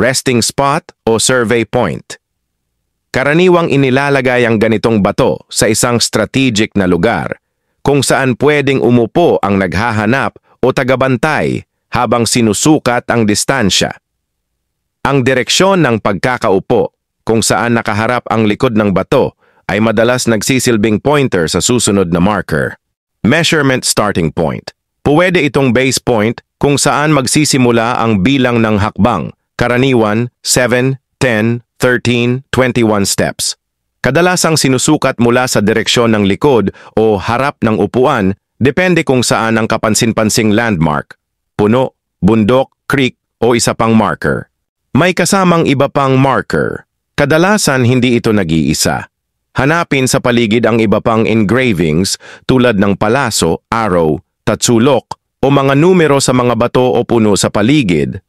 resting spot o survey point. Karaniwang inilalagay ang ganitong bato sa isang strategic na lugar kung saan pwedeng umupo ang naghahanap o tagabantay habang sinusukat ang distansya. Ang direksyon ng pagkakaupo kung saan nakaharap ang likod ng bato ay madalas nagsisilbing pointer sa susunod na marker. Measurement starting point. Pwede itong base point kung saan magsisimula ang bilang ng hakbang, karaniwan 7, 10, 13, 21 steps. Kadalasang sinusukat mula sa direksyon ng likod o harap ng upuan, depende kung saan ang kapansin-pansing landmark, puno, bundok, creek o isa pang marker. May kasamang iba pang marker. Kadalasan hindi ito nag-iisa. Hanapin sa paligid ang iba pang engravings tulad ng palaso, arrow, tatsulok o mga numero sa mga bato o puno sa paligid